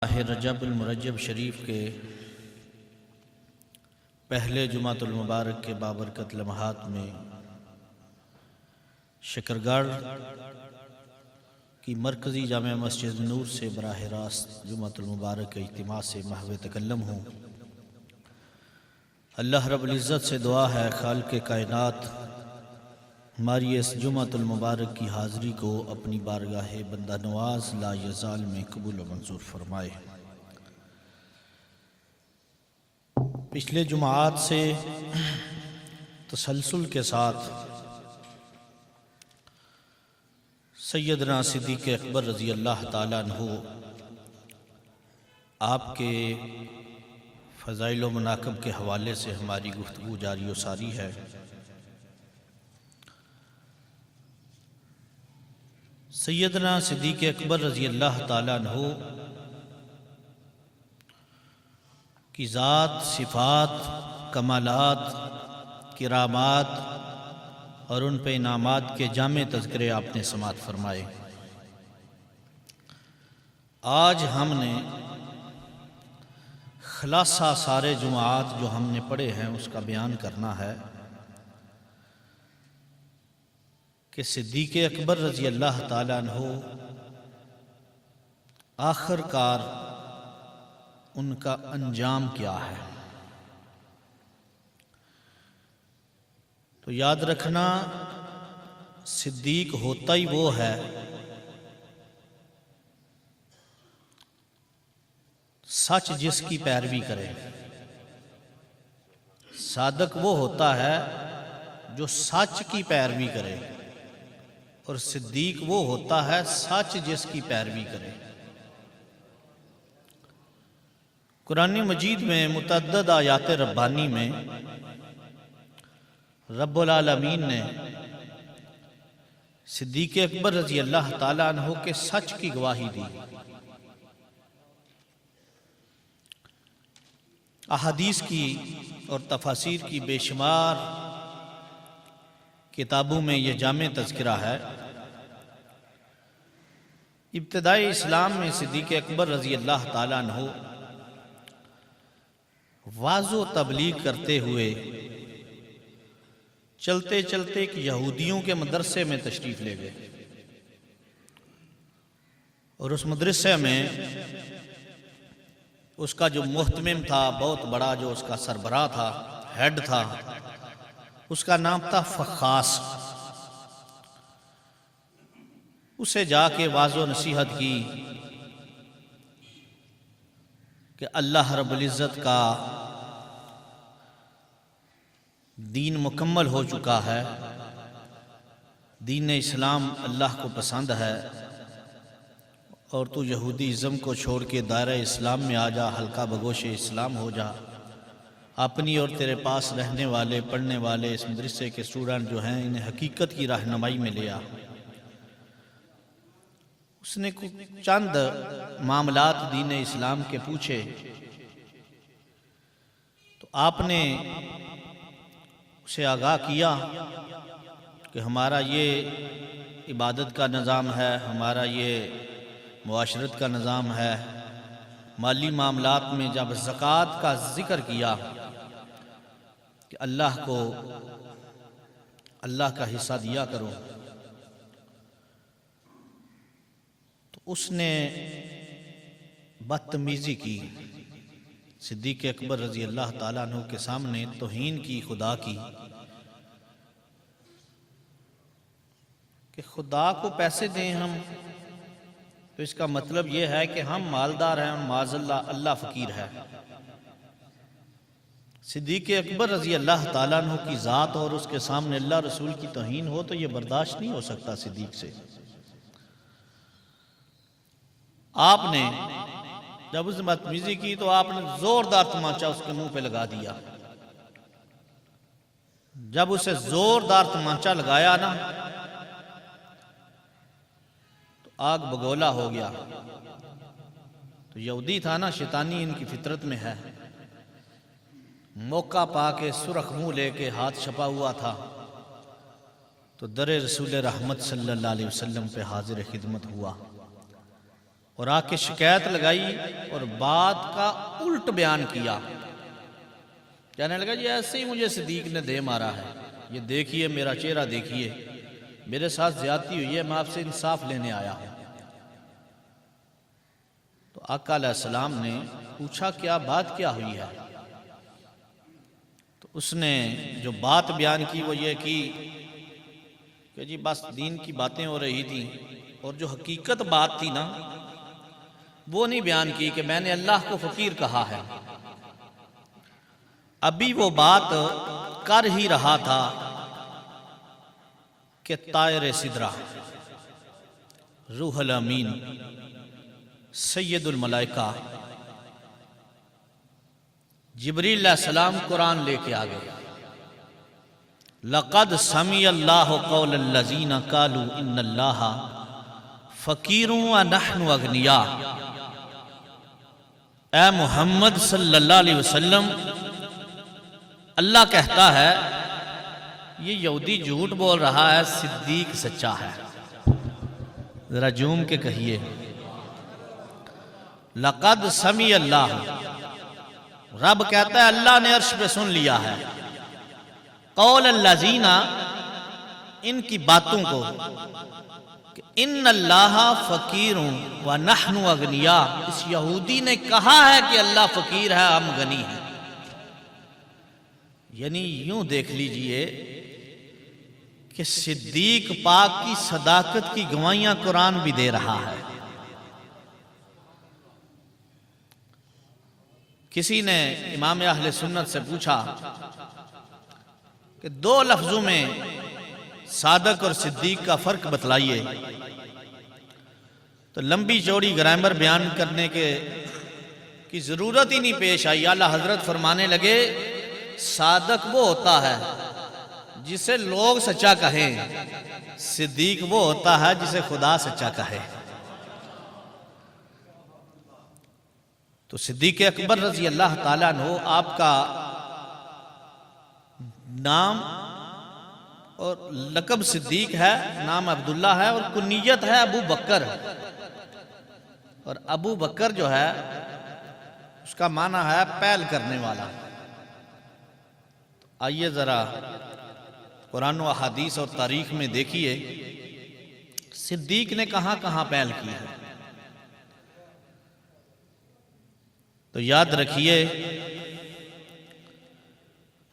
ماہ رجب المرجب شریف کے پہلے جمعۃ المبارک کے بابرکت لمحات میں شکرگڑھ کی مرکزی جامع مسجد نور سے براہ راست جمعۃ المبارک کے اجتماع سے محو تکلم ہوں۔ اللہ رب العزت سے دعا ہے خالق کائنات ہماری اس جمعۃ المبارک کی حاضری کو اپنی بارگاہ بندہ نواز لا یزال میں قبول و منظور فرمائے۔ پچھلے جمعات سے تسلسل کے ساتھ سیدنا صدیق اکبر رضی اللہ تعالیٰ عنہ آپ کے فضائل و مناقب کے حوالے سے ہماری گفتگو جاری و ساری ہے۔ سیدنا صدیق اکبر رضی اللہ تعالیٰ عنہ کی ذات، صفات، کمالات، کرامات اور ان پہ انعامات کے جامع تذکرے آپ نے سماعت فرمائے۔ آج ہم نے خلاصہ سارے جمعات جو ہم نے پڑھے ہیں اس کا بیان کرنا ہے کہ صدیق اکبر رضی اللہ تعالیٰ عنہ آخر کار ان کا انجام کیا ہے۔ تو یاد رکھنا، صدیق ہوتا ہی وہ ہے سچ جس کی پیروی کرے، صادق وہ ہوتا ہے جو سچ کی پیروی کرے، اور صدیق وہ ہوتا ہے سچ جس کی پیروی کرے۔ قرآن مجید میں متعدد آیات ربانی میں رب العالمین نے صدیق اکبر رضی اللہ تعالیٰ عنہ کے سچ کی گواہی دی۔ احادیث کی اور تفاسیر کی بے شمار کتابوں میں یہ جامع تذکرہ ہے۔ ابتدائی اسلام میں صدیق اکبر رضی اللہ تعالیٰ عنہ واعظ و تبلیغ کرتے ہوئے چلتے چلتے ایک یہودیوں کے مدرسے میں تشریف لے گئے، اور اس مدرسے میں اس کا جو محتمم تھا، بہت بڑا جو اس کا سربراہ تھا، ہیڈ تھا، اس کا نام تھا فخاص۔ اسے جا کے واعظ و نصیحت کی کہ اللہ رب العزت کا دین مکمل ہو چکا ہے، دین اسلام اللہ کو پسند ہے، اور تو یہودی ازم کو چھوڑ کے دائرہ اسلام میں آ جا، حلقہ بگوش اسلام ہو جا، اپنی اور تیرے پاس رہنے والے پڑھنے والے اس مدرسے کے اسٹوڈنٹ جو ہیں انہیں حقیقت کی رہنمائی میں لیا۔ اس نے چند معاملات دین اسلام کے پوچھے تو آپ نے اسے آگاہ کیا کہ ہمارا یہ عبادت کا نظام ہے، ہمارا یہ معاشرت کا نظام ہے۔ مالی معاملات میں جب زکوٰۃ کا ذکر کیا کہ اللہ کا حصہ دیا کرو، تو اس نے بدتمیزی کی، صدیق اکبر رضی اللہ تعالیٰ عنہ کے سامنے توہین کی خدا کی، کہ خدا کو پیسے دیں ہم تو اس کا مطلب یہ ہے کہ ہم مالدار ہیں اور معاذ اللہ اللہ فقیر ہے۔ صدیق اکبر رضی اللہ تعالیٰ عنہ کی ذات اور اس کے سامنے اللہ رسول کی توہین ہو تو یہ برداشت نہیں ہو سکتا صدیق سے۔ آپ نے جب اس نے بدتمیزی کی تو آپ نے زوردار تمانچہ اس کے منہ پہ لگا دیا۔ جب اسے زوردار تمانچہ لگایا نا تو آگ بگولا ہو گیا۔ تو یہودی تھا نا، شیطانی ان کی فطرت میں ہے، موقع پا کے سرخ منہ لے کے ہاتھ چھپا ہوا تھا، تو در رسول رحمت صلی اللہ علیہ وسلم پہ حاضر خدمت ہوا اور آ کے شکایت لگائی اور بات کا الٹ بیان کیا. کہنے لگا جی ایسے ہی مجھے صدیق نے دے مارا ہے، یہ دیکھیے میرا چہرہ دیکھیے، میرے ساتھ زیادتی ہوئی ہے، میں آپ سے انصاف لینے آیا ہوں. تو آقا علیہ السلام نے پوچھا کیا بات کیا ہوئی ہے؟ تو اس نے جو بات بیان کی وہ یہ کی کہ جی بس دین کی باتیں ہو رہی تھیں، اور جو حقیقت بات تھی نا وہ نہیں بیان کی کہ میں نے اللہ کو فقیر کہا ہے. ابھی وہ بات کر ہی رہا تھا کہ طائر سدرہ، روح الامین، سید الملائکہ جبریل علیہ السلام قرآن لے کے آگئے. لقد سمع اللہ قول الذین قالوا ان اللہ فقیر ونحن اغنیاء. اے محمد صلی اللہ علیہ وسلم، اللہ کہتا ہے یہ یہودی جھوٹ بول رہا ہے، صدیق سچا ہے. ذرا جوم کے کہیے لقد سمع اللہ. رب کہتا ہے اللہ نے عرش پہ سن لیا ہے قول الذین، ان کی باتوں کو، کہ ان اللہ فقیر ونحن اغنیاء. اس یہودی نے کہا ہے کہ اللہ فقیر ہے، ہم غنی ہیں. یعنی یوں دیکھ لیجئے کہ صدیق پاک کی صداقت کی گواہیاں قرآن بھی دے رہا ہے. کسی نے امام اہل سنت سے پوچھا کہ دو لفظوں میں صادق اور صدیق کا فرق بتلائیے. تو لمبی چوڑی گرامر بیان کرنے کی ضرورت ہی نہیں پیش آئی. اعلیٰ حضرت فرمانے لگے صادق وہ ہوتا ہے جسے لوگ سچا کہیں، صدیق وہ ہوتا ہے جسے خدا سچا کہے. تو صدیق اکبر رضی اللہ تعالیٰ عنہ، آپ کا نام اور لقب صدیق ہے، نام عبداللہ ہے، اور کنیت ہے ابو بکر. اور ابو بکر جو ہے اس کا معنی ہے پہل کرنے والا. آئیے ذرا قرآن و احادیث اور تاریخ میں دیکھیے صدیق نے کہاں کہاں پہل کی ہے. تو یاد رکھیے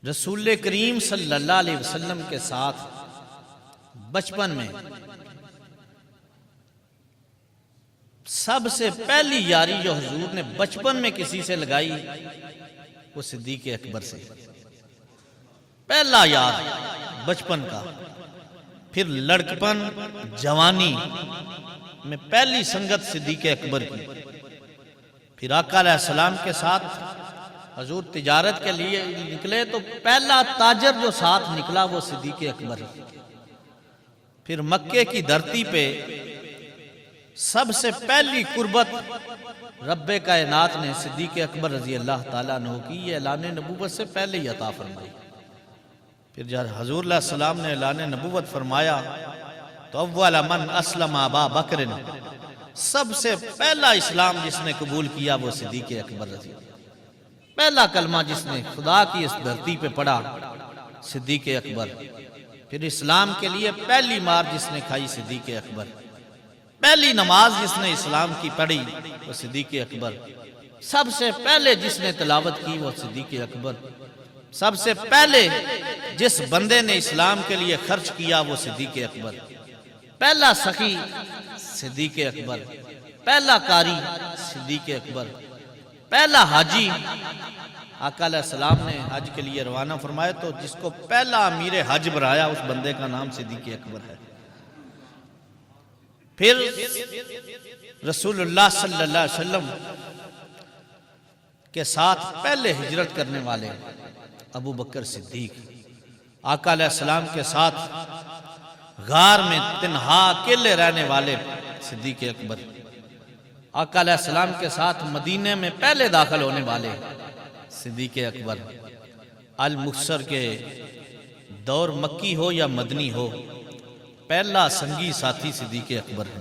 رسول کریم صلی اللہ علیہ وسلم کے ساتھ بچپن میں سب سے پہلی یاری جو حضور نے بچپن میں کسی سے لگائی وہ صدیق اکبر سے. پہلا یار بچپن کا. پھر لڑکپن، جوانی میں پہلی سنگت صدیق اکبر کی. پھر آقا علیہ السلام کے ساتھ حضور تجارت کے لیے نکلے تو پہلا تاجر جو ساتھ نکلا وہ صدیق اکبر. پھر مکے کی دھرتی پہ سب سے پہلی قربت رب کائنات نے صدیق اکبر رضی اللہ تعالیٰ عنہ کی، یہ اعلان نبوت سے پہلے ہی عطا فرمائی. پھر جب حضور علیہ السلام نے اعلان نبوت فرمایا تو اول من اسلم ابا بکر، سب سے پہلا اسلام جس نے قبول کیا وہ صدیق اکبر رضی اللہ. پہلا کلمہ جس نے خدا کی اس دھرتی پہ پڑھا صدیق اکبر. پھر اسلام کے لیے پہلی مار جس نے کھائی صدیق اکبر. پہلی نماز جس نے اسلام کی پڑھی وہ صدیق اکبر. سب سے پہلے جس نے تلاوت کی وہ صدیق اکبر. سب سے پہلے جس بندے نے اسلام کے لیے خرچ کیا وہ صدیق اکبر. پہلا سخی صدیق اکبر. پہلا قاری صدیق اکبر. پہلا حاجی آقا علیہ السلام نے حج کے لیے روانہ فرمایا تو جس کو پہلا امیر حج بنایا اس بندے کا نام صدیق اکبر ہے. پھر رسول اللہ صلی اللہ علیہ وسلم کے ساتھ پہلے ہجرت کرنے والے ابو بکر صدیق. آقا علیہ السلام کے ساتھ غار میں تنہا اکیلے رہنے والے صدیق اکبر. آقا علیہ السلام کے ساتھ مدینے میں پہلے داخل ہونے والے صدیق اکبر. المکثر کے دور مکی ہو یا مدنی ہو پہلا سنگی ساتھی صدیق اکبر ہے.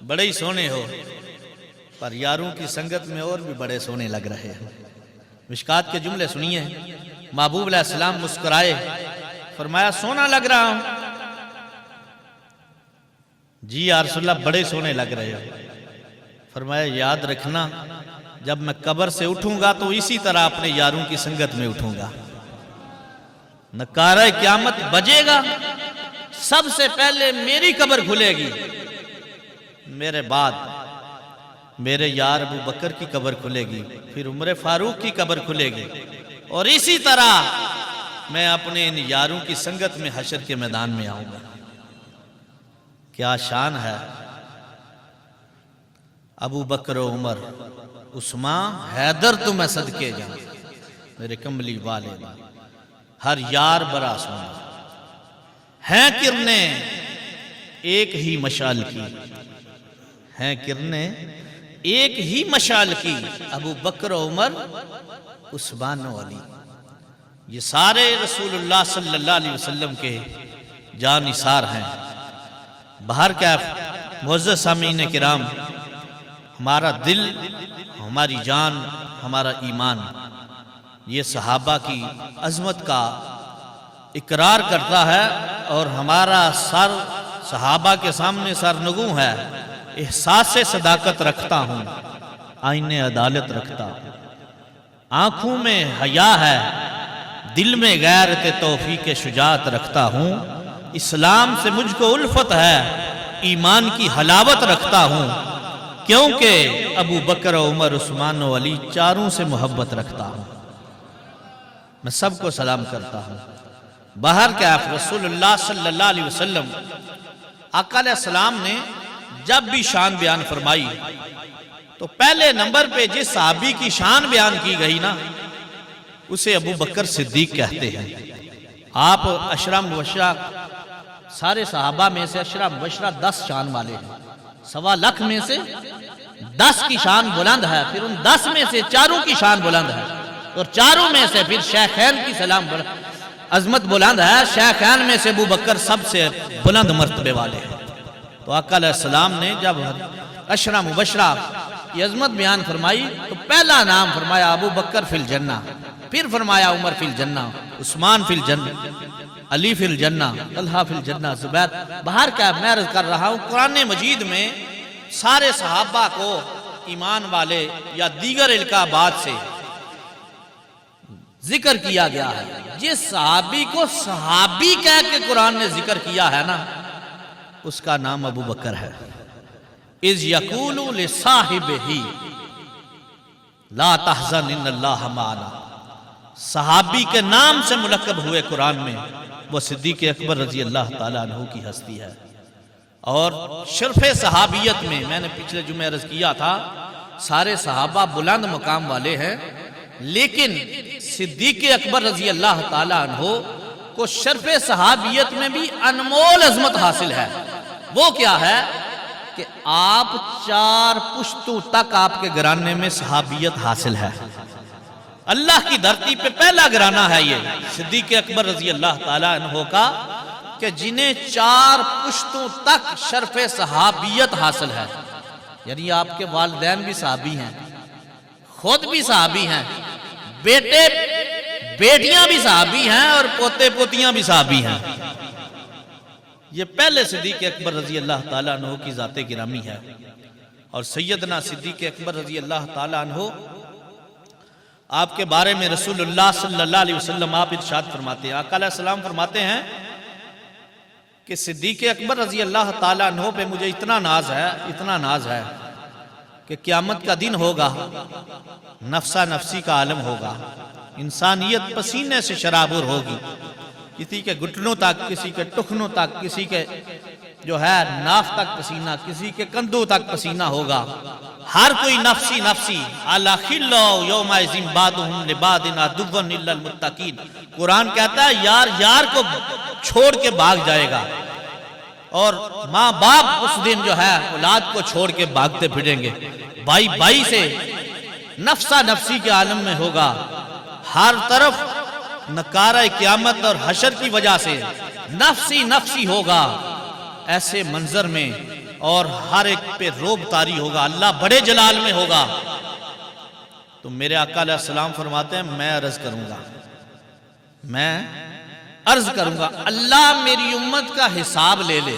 بڑے ہی سونے ہو، پر یاروں کی سنگت میں اور بھی بڑے سونے لگ رہے ہیں۔ مشکات کے جملے سنیے، محبوب علیہ السلام مسکرائے، فرمایا سونا لگ رہا ہوں؟ جی یا رسول اللہ بڑے سونے لگ رہے ہو۔ فرمایا یاد رکھنا جب میں قبر سے اٹھوں گا تو اسی طرح اپنے یاروں کی سنگت میں اٹھوں گا۔ نکارہ قیامت بجے گا، سب سے پہلے میری قبر کھلے گی، میرے بعد میرے یار ابو بکر کی قبر کھلے گی، پھر عمر فاروق کی قبر کھلے گی، اور اسی طرح میں اپنے ان یاروں کی سنگت میں حشر کے میدان میں آؤں گا۔ کیا شان ہے ابو بکر و عمر، عثمان، حیدر تو میں صدقے جاؤں، میرے کملی والے ہر یار برا سونا، ہیں کرنے ایک ہی مشعل کی، ہیں کرنے ایک ہی مشعل کی، ابو بکر و عمر، عثمان و علی، یہ سارے رسول اللہ صلی اللہ علیہ وسلم کے جان نثار ہیں۔ بہر کیف معزز سامعین کرام، ہمارا دل، ہماری جان، ہمارا ایمان یہ صحابہ کی عظمت کا اقرار کرتا ہے، اور ہمارا سر صحابہ کے سامنے سرنگوں ہے۔ احساس صداقت رکھتا ہوں، آئین عدالت رکھتا ہوں، آنکھوں میں حیا ہے، دل میں غیرت توفیق شجاعت رکھتا ہوں، اسلام سے مجھ کو الفت ہے، ایمان کی حلاوت رکھتا ہوں، کیونکہ ابو بکر و عمر، عثمان و علی چاروں سے محبت رکھتا ہوں۔ میں سب کو سلام کرتا ہوں۔ باہر کیف رسول اللہ صلی اللہ علیہ وسلم، آقا علیہ السلام نے جب بھی شان بیان فرمائی تو پہلے نمبر پہ جس صحابی کی شان بیان کی گئی نا، اسے ابو بکر صدیق کہتے ہیں۔ آپ عشرہ مبشرہ، سارے صحابہ میں سے عشرہ مبشرہ 10 شان والے ہیں، 1.25 لاکھ میں سے 10 کی شان بلند ہے، پھر ان 10 میں سے چاروں کی شان بلند ہے، اور چاروں میں سے پھر شیخین کی سلام عظمت بلند ہے، شیخین میں سے ابو بکر سب سے بلند مرتبے والے ہیں۔ تو آقا علیہ السلام نے جب عشرہ مبشرہ کی عظمت بیان فرمائی تو پہلا نام فرمایا ابو بکر فی الجنہ، پھر فرمایا عمر فی الجنہ، عثمان فی الجنہ، علی فی الجنہ، طلحہ فی الجنہ، زبیر۔ باہر کیا میں عرض کر رہا ہوں، قرآن مجید میں سارے صحابہ کو ایمان والے یا دیگر القابات سے ذکر کیا گیا ہے۔ جس صحابی کو صحابی کہہ کے قرآن نے ذکر کیا ہے نا، اس کا نام ابو بکر ہے۔ اذ یقول لصاحبہ لا تحزن ان اللہ معنا، صحابی کے نام سے ملقب ہوئے قرآن میں، وہ صدیق اکبر رضی اللہ تعالیٰ عنہ کی ہستی ہے۔ اور شرف صحابیت میں نے پچھلے جمعے عرض کیا تھا، سارے صحابہ بلند مقام والے ہیں، لیکن صدیق اکبر رضی اللہ تعالیٰ عنہ کو شرف صحابیت میں بھی انمول عظمت حاصل ہے۔ وہ کیا ہے کہ آپ 4 پشتوں تک آپ کے گھرانے میں صحابیت حاصل ہے۔ اللہ کی دھرتی پہ پہلا گھرانہ ہے یہ صدیق اکبر رضی اللہ تعالیٰ عنہ کا، کہ جنہیں 4 پشتوں تک شرف صحابیت حاصل ہے۔ یعنی آپ کے والدین بھی صحابی ہیں، خود بھی صحابی ہیں، بیٹے بیٹیاں بھی صحابی ہیں، اور پوتے پوتیاں بھی صحابی ہیں۔ یہ پہلے صدیق اکبر رضی اللہ تعالیٰ عنہ کی ذات گرامی ہے۔ اور سیدنا صدیق اکبر رضی اللہ تعالیٰ عنہ، آپ کے بارے میں رسول اللہ صلی اللہ علیہ وسلم آپ ارشاد فرماتے ہیں، آقا علیہ السلام فرماتے ہیں کہ صدیق اکبر رضی اللہ تعالیٰ عنہ پہ مجھے اتنا ناز ہے کہ قیامت کا دن ہوگا، نفسا نفسی کا عالم ہوگا، انسانیت پسینے سے شرابور ہوگی، کسی کے گھٹنوں تک، کسی کے ٹخنوں تک، کسی کے جو ہے ناف تک پسینہ، کسی کے کندھوں تک پسینہ ہوگا، ہر کوئی نفسی نفسی، الا خلو یومئذ بعضهم لبعض عدو الا المتقین۔ قرآن کہتا ہے یار یار کو چھوڑ کے بھاگ جائے گا، اور ماں باپ اس دن جو ہے اولاد کو چھوڑ کے بھاگتے پھریں گے، بھائی بھائی سے نفسا نفسی کے عالم میں ہوگا، ہر طرف نکارہ قیامت اور حشر کی وجہ سے نفسی نفسی ہوگا۔ ایسے منظر میں اور ہر ایک پہ روب طاری ہوگا، اللہ بڑے جلال میں ہوگا، تو میرے آقا علیہ السلام فرماتے ہیں میں عرض کروں گا اللہ میری امت کا حساب لے لے۔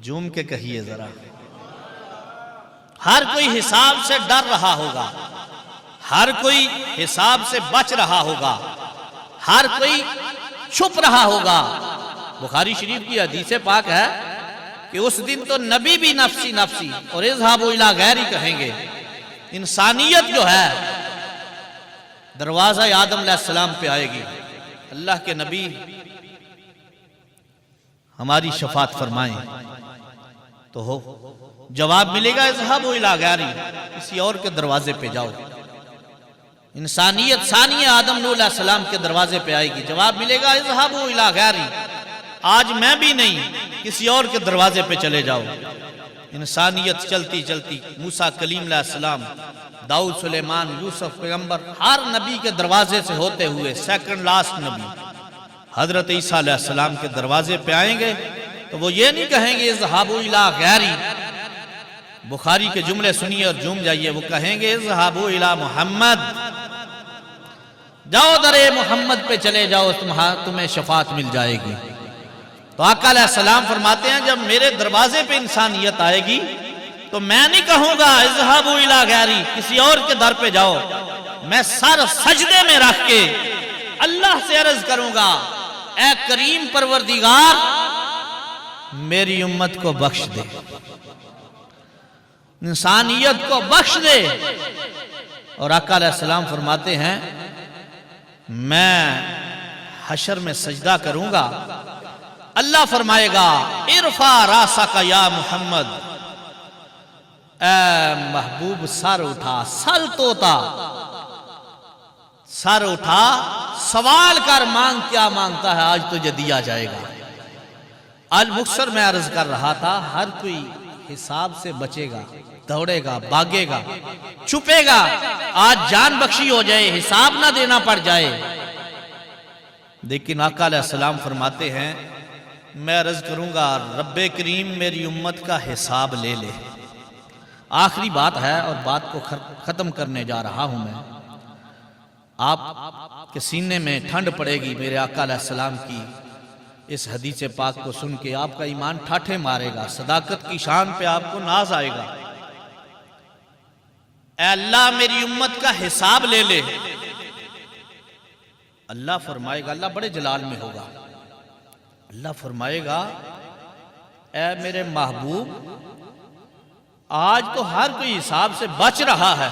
جھوم کے کہیے ذرا، ہر کوئی حساب سے ڈر رہا ہوگا، ہر کوئی حساب سے بچ رہا ہوگا، ہر کوئی چھپ رہا ہوگا۔ بخاری شریف کی حدیث پاک ہے کہ اس دن تو نبی بھی نفسی نفسی اور اذهبوا الی غیری کہیں گے۔ انسانیت جو ہے دروازہ آدم علیہ السلام پہ آئے گی، اللہ کے نبی ہماری شفاعت فرمائیں تو ہو جواب ملے گا اذهبوا الی غیری، کسی اور کے دروازے پہ جاؤ۔ انسانیت ثانی آدم نوح علیہ السلام کے دروازے پہ آئے گی، جواب ملے گا اذهبوا الی غیری، آج میں بھی نہیں، کسی اور کے دروازے پہ چلے جاؤ۔ انسانیت چلتی چلتی موسیٰ کلیم علیہ السلام، داؤد سلیمان، یوسف پیغمبر، ہر نبی کے دروازے سے ہوتے ہوئے سیکنڈ لاسٹ نبی حضرت عیسیٰ علیہ السلام کے دروازے پہ آئیں گے تو وہ یہ نہیں کہیں گے اذهبوا الی غیری، بخاری کے جملے سنیے اور جھوم جائیے، وہ کہیں گے اذهبوا الی محمد، جاؤ در محمد پہ چلے جاؤ، تمہیں شفاعت مل جائے گی۔ تو آقا علیہ السلام فرماتے ہیں جب میرے دروازے پہ انسانیت آئے گی تو میں نہیں کہوں گا اذهبوا الی غیری، کسی اور کے در پہ جاؤ، میں سر سجدے میں رکھ کے اللہ سے عرض کروں گا اے کریم پروردگار میری امت کو بخش دے، انسانیت کو بخش دے۔ اور آقا علیہ السلام فرماتے ہیں میں حشر میں سجدہ کروں گا، اللہ فرمائے گا ارفع راسک یا محمد، اے محبوب سر اٹھا، سل توتا، سر اٹھا، سوال کر، مانگ کیا مانگتا ہے آج تجھے دیا جائے گا۔ المکثر میں عرض کر رہا تھا ہر کوئی حساب سے بچے گا، دوڑے گا، بھاگے گا، چھپے گا، آج جان بخشی ہو جائے، حساب نہ دینا پڑ جائے۔ لیکن آقا علیہ السلام فرماتے ہیں میں عرض کروں گا رب کریم میری امت کا حساب لے لے۔ آخری بات ہے اور بات کو ختم کرنے جا رہا ہوں میں، آپ کے سینے میں ٹھنڈ پڑے گی میرے آقا علیہ السلام کی اس حدیث پاک کو سن کے، آپ کا ایمان ٹھاٹھے مارے گا، صداقت کی شان پہ آپ کو ناز آئے گا۔ اے اللہ میری امت کا حساب لے لے، اللہ فرمائے گا، اللہ بڑے جلال میں ہوگا، اللہ فرمائے گا اے میرے محبوب آج تو ہر کوئی حساب سے بچ رہا ہے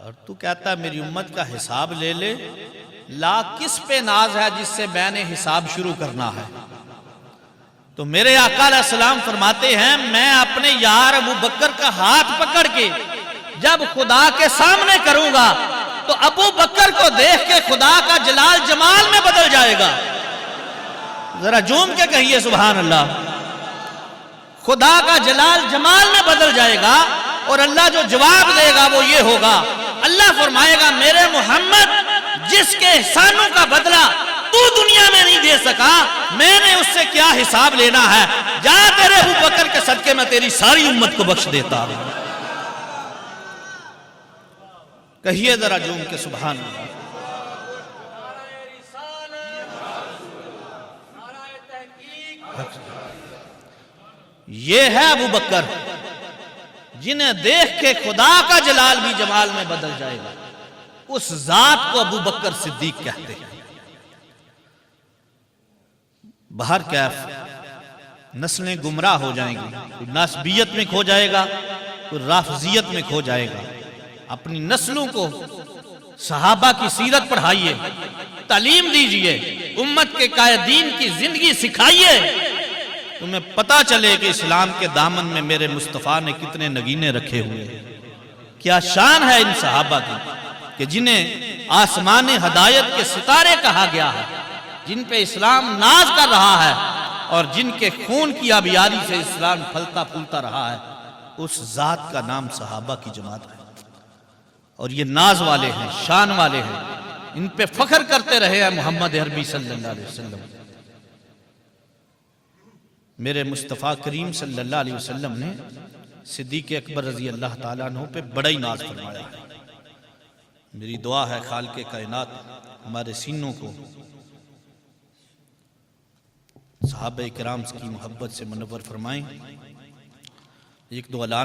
اور تو کہتا ہے میری امت کا حساب لے لے، لا کس پہ ناز ہے جس سے میں نے حساب شروع کرنا ہے؟ تو میرے آقا علیہ السلام فرماتے ہیں میں اپنے یار ابو بکر کا ہاتھ پکڑ کے جب خدا کے سامنے کروں گا تو ابو بکر کو دیکھ کے خدا کا جلال جمال میں بدل جائے گا۔ ذرا جھوم کے کہیے سبحان اللہ، خدا کا جلال جمال میں بدل جائے گا اور اللہ جو جواب دے گا وہ یہ ہوگا، اللہ فرمائے گا میرے محمد جس کے احسانوں کا بدلہ تو دنیا میں نہیں دے سکا میں نے اس سے کیا حساب لینا ہے، جا تیرے ابو بکر کے صدقے میں تیری ساری امت کو بخش دیتا ہوں۔ کہیے ذرا جھوم کے سبحان اللہ۔ یہ ہے ابو بکر جنہیں دیکھ کے خدا کا جلال بھی جمال میں بدل جائے گا، اس ذات کو ابو بکر صدیق کہتے ہیں۔ بہر کیف نسلیں گمراہ ہو جائیں گی، کوئی ناسبیت میں کھو جائے گا، کوئی رافضیت میں کھو جائے گا۔ اپنی نسلوں کو صحابہ کی سیرت پڑھائیے، تعلیم دیجئے، امت کے قائدین کی زندگی سکھائیے، تمہیں پتا چلے کہ اسلام کے دامن میں میرے مصطفیٰ نے کتنے نگینے رکھے ہوئے ہیں۔ کیا شان ہے ان صحابہ کی کہ جنہیں آسمان ہدایت کے ستارے کہا گیا ہے، جن پہ اسلام ناز کر رہا ہے اور جن کے خون کی آبیاری سے اسلام پھلتا پھولتا رہا ہے، اس ذات کا نام صحابہ کی جماعت ہے۔ اور یہ ناز والے ہیں، شان والے ہیں، ان پہ فخر کرتے رہے ہیں محمد عربی صلی اللہ علیہ وسلم۔ میرے مصطفیٰ کریم صلی اللہ علیہ وسلم نے صدیق اکبر رضی اللہ تعالیٰ عنہ پہ بڑا ہی ناز فرمایا ہے۔ میری دعا ہے خالق کائنات ہمارے سینوں کو صحابہ کرام کی محبت سے منور فرمائیں۔ ایک دو اعلان